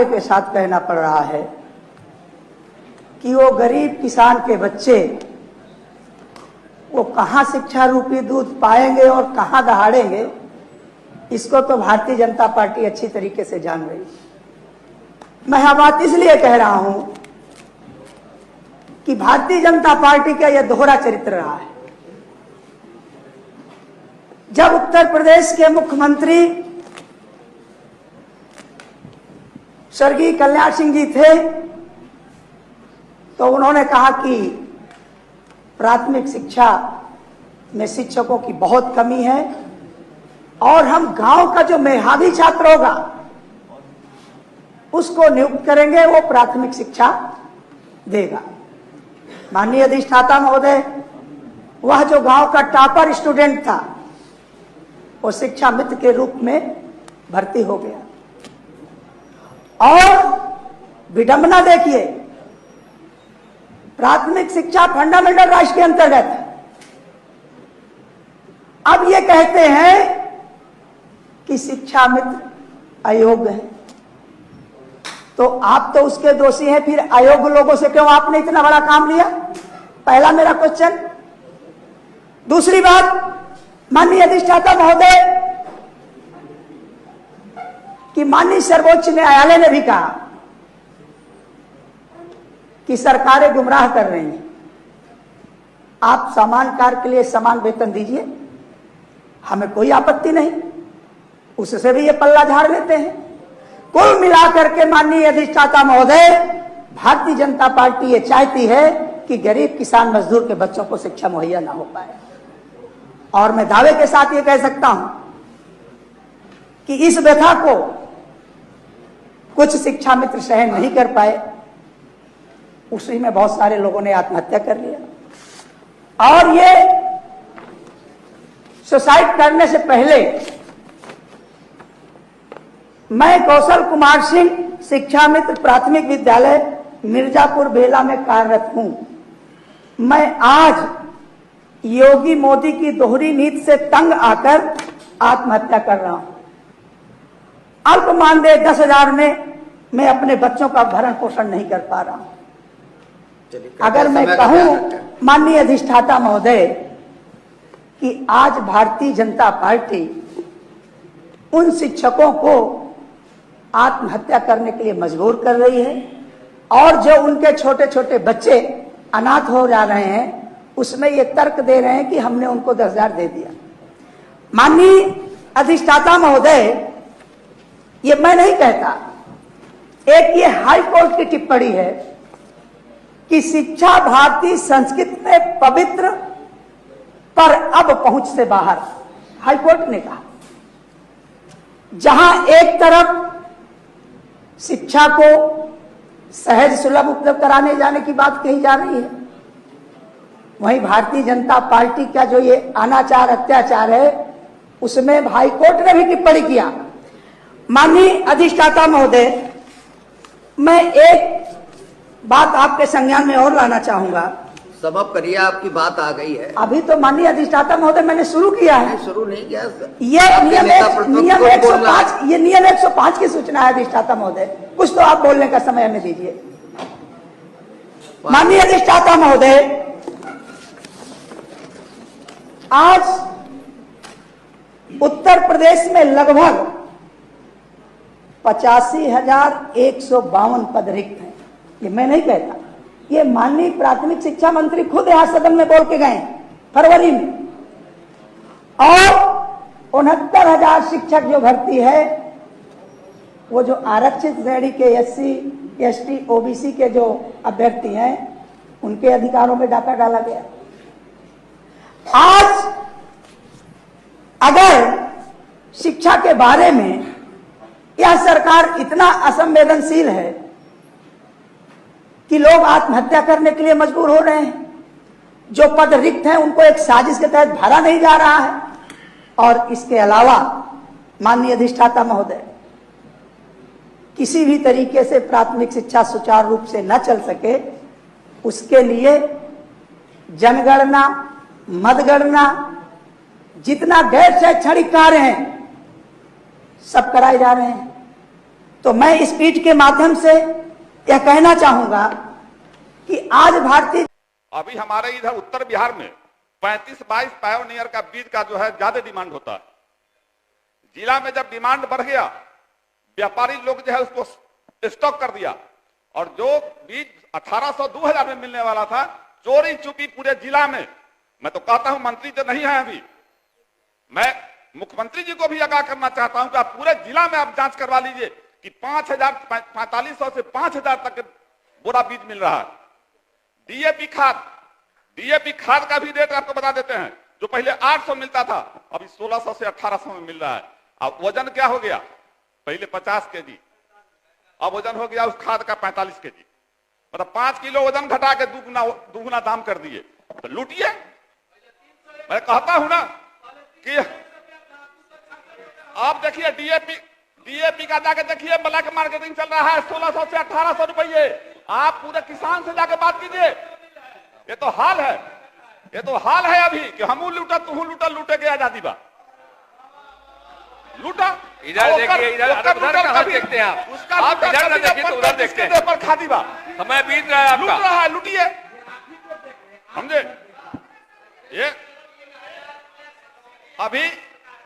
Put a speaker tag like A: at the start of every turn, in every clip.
A: के साथ कहना पड़ रहा है कि वो गरीब किसान के बच्चे वो कहां शिक्षा रूपी दूध पाएंगे और कहां दहाड़ेंगे, इसको तो भारतीय जनता पार्टी अच्छी तरीके से जान रही है। मैं यह बात इसलिए कह रहा हूं कि भारतीय जनता पार्टी का यह दोहरा चरित्र रहा है। जब उत्तर प्रदेश के मुख्यमंत्री स्वर्गीय कल्याण सिंह जी थे तो उन्होंने कहा कि प्राथमिक शिक्षा में शिक्षकों की बहुत कमी है और हम गांव का जो मेधावी छात्र होगा उसको नियुक्त करेंगे, वो प्राथमिक शिक्षा देगा। माननीय अधिष्ठाता महोदय, वह जो गांव का टॉपर स्टूडेंट था वो शिक्षा मित्र के रूप में भर्ती हो गया। और विडंबना देखिए, प्राथमिक शिक्षा फंडामेंटल राइट्स के अंतर्गत है। अब ये कहते हैं कि शिक्षा मित्र अयोग्य है, तो आप तो उसके दोषी हैं, फिर अयोग्य लोगों से क्यों आपने इतना बड़ा काम लिया? पहला मेरा क्वेश्चन। दूसरी बात, माननीय अधिष्ठाता महोदय कि माननीय सर्वोच्च न्यायालय ने भी कहा कि सरकारें गुमराह कर रही हैं। आप समान कार्य के लिए समान वेतन दीजिए, हमें कोई आपत्ति नहीं, उससे भी ये पल्ला झाड़ लेते हैं। कुल मिलाकर के माननीय अधिष्ठाता महोदय, भारतीय जनता पार्टी ये चाहती है कि गरीब किसान मजदूर के बच्चों को शिक्षा मुहैया ना हो पाए। और मैं दावे के साथ ये कह सकता हूं कि इस व्यथा को कुछ शिक्षा मित्र सहन नहीं कर पाए, उसी में बहुत सारे लोगों ने आत्महत्या कर लिया। और ये सुसाइड करने से पहले मैं कौशल कुमार सिंह, शिक्षा मित्र, प्राथमिक विद्यालय मिर्जापुर बेला में कार्यरत हूं। मैं आज योगी मोदी की दोहरी नीति से तंग आकर आत्महत्या कर रहा हूं। अल्प मानदेय 10,000 में मैं अपने बच्चों का भरण पोषण नहीं कर पा रहा हूं। अगर मैं कहूं माननीय अधिष्ठाता महोदय कि आज भारतीय जनता पार्टी उन शिक्षकों को आत्महत्या करने के लिए मजबूर कर रही है और जो उनके छोटे छोटे बच्चे अनाथ हो जा रहे हैं उसमें ये तर्क दे रहे हैं कि हमने उनको 10,000 दे दिया। माननीय अधिष्ठाता महोदय, ये मैं नहीं कहता, एक ये हाई कोर्ट की टिप्पणी है कि शिक्षा भारतीय संस्कृति में पवित्र पर अब पहुंच से बाहर। हाई कोर्ट ने कहा, जहां एक तरफ शिक्षा को सहज सुलभ उपलब्ध कराने जाने की बात कही जा रही है, वहीं भारतीय जनता पार्टी का जो ये अनाचार अत्याचार है उसमें हाई कोर्ट ने भी टिप्पणी किया। माननीय अधिष्ठाता महोदय, मैं एक बात आपके संज्ञान में और लाना चाहूंगा।
B: समाप्त करिए, आपकी बात आ गई है।
A: अभी तो माननीय अधिष्ठाता महोदय मैंने शुरू किया है।
B: शुरू नहीं किया,
A: ये नियम 105 की सूचना है अधिष्ठाता महोदय, कुछ तो आप बोलने का समय हमें दीजिए। माननीय अधिष्ठाता महोदय, आज उत्तर प्रदेश में लगभग 85,152 पद रिक्त हैं। ये मैं नहीं कहता, ये माननीय प्राथमिक शिक्षा मंत्री खुद यहां सदन में बोल के गए फरवरी में। और 69,000 शिक्षक जो भर्ती है वो जो आरक्षित श्रेणी के SC, ST, OBC के जो अभ्यर्थी हैं उनके अधिकारों में डाका डाला गया। आज अगर शिक्षा के बारे में यह सरकार इतना असंवेदनशील है कि लोग आत्महत्या करने के लिए मजबूर हो रहे हैं, जो पद रिक्त हैं उनको एक साजिश के तहत भरा नहीं जा रहा है, और इसके अलावा माननीय अधिष्ठाता महोदय, किसी भी तरीके से प्राथमिक शिक्षा सुचारू रूप से न चल सके उसके लिए जनगणना, मतगणना, जितना गैर शैक्षणिक कार्य हैं सब कराए जा रहे हैं। तो मैं इस स्पीच के माध्यम से यह कहना चाहूंगा कि आज भारतीय
C: अभी हमारे इधर उत्तर बिहार में 35-22 पायोनियर का बीज का जो है ज्यादा डिमांड होता है। जिला में जब डिमांड बढ़ गया, व्यापारी लोग जो है उसको स्टॉक कर दिया और जो बीज 1800-2000 में मिलने वाला था, चोरी चुपी पूरे जिला में। मैं तो कहता हूं, मंत्री तो नहीं है अभी, मैं मुख्यमंत्री जी को भी आगाह करना चाहता हूं कि आप पूरे जिला में आप जांच करवा लीजिए कि 4500 से 5000 तक बोरा बीज मिल रहा है। डीएपी खाद का भी रेट आपको बता देते हैं, जो पहले 800 मिलता था अभी 1600 से 1800 में मिल रहा है। अब वजन क्या हो गया, पहले 50 केजी, अब वजन हो गया उस खाद का 45 केजी, मतलब 5 किलो वजन घटा के दुगुना दाम कर दिए। तो लूटिए। मैं कहता हूं ना कि आप देखिए डीएपी का जाके देखिए, ब्लैक मार्केटिंग चल रहा है 1600 से 1800 रुपये। आप पूरे किसान से जाके बात कीजिए। ये तो हाल है अभी कि हमू लूटा तू लूटा, लूटे के आजादी बा लूटा।
D: इधर देखिए, इधर देखते हैं आप,
C: उसका
D: आप इधर न देखिए तो उधर देखते हैं।
C: पर खादी बा
D: समय बीत रहा है आपका,
C: लूट रहा है, लूटिए। समझे? ये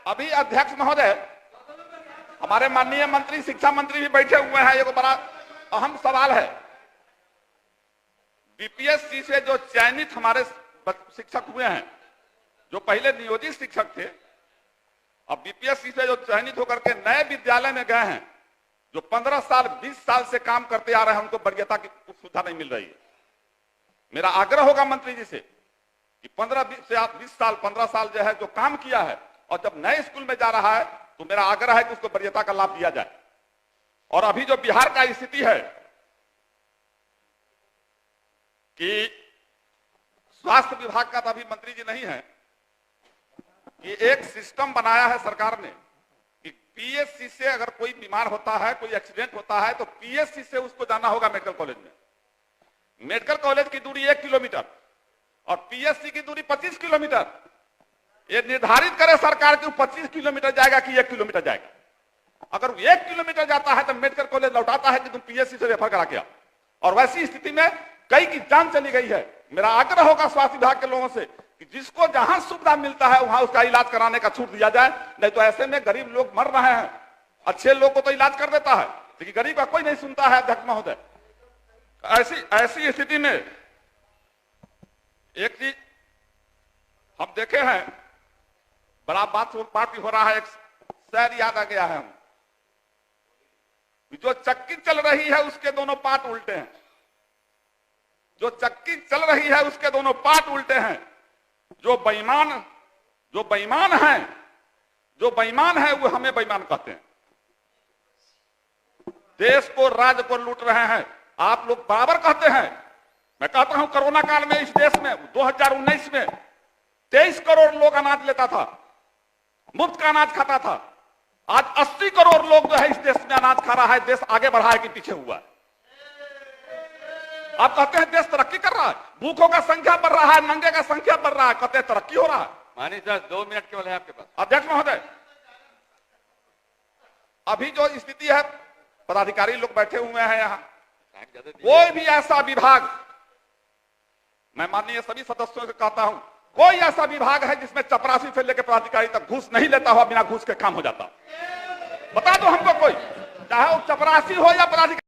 C: अभी अध्यक्ष महोदय, हमारे माननीय मंत्री, शिक्षा मंत्री भी बैठे हुए हैं। एक बड़ा अहम सवाल है, बीपीएससी से जो चयनित हमारे शिक्षक हुए हैं, जो पहले नियोजित शिक्षक थे, अब बीपीएससी से जो चयनित होकर के नए विद्यालय में गए हैं, जो 15 साल 20 साल से काम करते आ रहे हैं, उनको वरीयता की सुविधा नहीं मिल रही है। मेरा आग्रह होगा मंत्री जी से कि 15 साल जो है जो काम किया है और जब नए स्कूल में जा रहा है, तो मेरा आग्रह है कि उसको वरीयता का लाभ दिया जाए। और अभी जो बिहार का स्थिति है कि स्वास्थ्य विभाग का तो अभी मंत्री जी नहीं है, कि एक सिस्टम बनाया है सरकार ने कि पीएससी से अगर कोई बीमार होता है, कोई एक्सीडेंट होता है, तो पीएससी से उसको जाना होगा मेडिकल कॉलेज में। मेडिकल कॉलेज की दूरी 1 किलोमीटर और पीएससी की दूरी 25 किलोमीटर। ये निर्धारित करे सरकार कि 25 किलोमीटर जाएगा कि 1 किलोमीटर जाएगा। अगर 1 किलोमीटर जाता है तो मेडिकल कॉलेज लौटाता है कि तुम पीएससी से रेफर करा के। और वैसी स्थिति में कई की जान चली गई है। मेरा आग्रह होगा स्वास्थ्य विभाग के लोगों से कि जिसको जहां सुविधा मिलता है वहां उसका इलाज कराने का छूट दिया जाए। नहीं तो ऐसे में गरीब लोग मर रहे हैं, अच्छे लोग को तो इलाज कर देता है, लेकिन गरीब का कोई नहीं सुनता है। अध्यक्ष महोदय, ऐसी स्थिति में एक चीज हम देखे हैं, बड़ा बात पार्टी हो रहा है, एक शहर याद आ गया है हम, जो चक्की चल रही है उसके दोनों पार्ट उल्टे हैं। जो चक्की चल रही है उसके दोनों पार्ट उल्टे हैं। जो बेईमान है वो हमें बेईमान कहते हैं। देश को, राज्य को लूट रहे हैं। आप लोग बराबर कहते हैं। मैं कहता हूं कोरोना काल में इस देश में 2019 में 23 करोड़ लोग अनाज लेता था, मुफ्त का अनाज खाता था। आज 80 करोड़ लोग जो है इस देश में अनाज खा रहा है। देश आगे बढ़ा है कि पीछे हुआ है? आप कहते हैं देश तरक्की कर रहा है, भूखों का संख्या बढ़ रहा है, नंगे का संख्या बढ़ रहा है, कहते हैं तरक्की हो रहा है।
D: मानिए सर 2 मिनट केवल है आपके पास।
C: अध्यक्ष महोदय, अभी जो स्थिति है, पदाधिकारी लोग बैठे हुए हैं यहाँ, कोई भी ऐसा विभाग, मैं माननीय सभी सदस्यों से कहता हूं, कोई ऐसा विभाग है जिसमें चपरासी से लेकर पदाधिकारी तक घूस नहीं लेता हुआ, बिना घूस के काम हो जाता? बता दो हमको कोई, चाहे वो चपरासी हो या पदाधिकारी।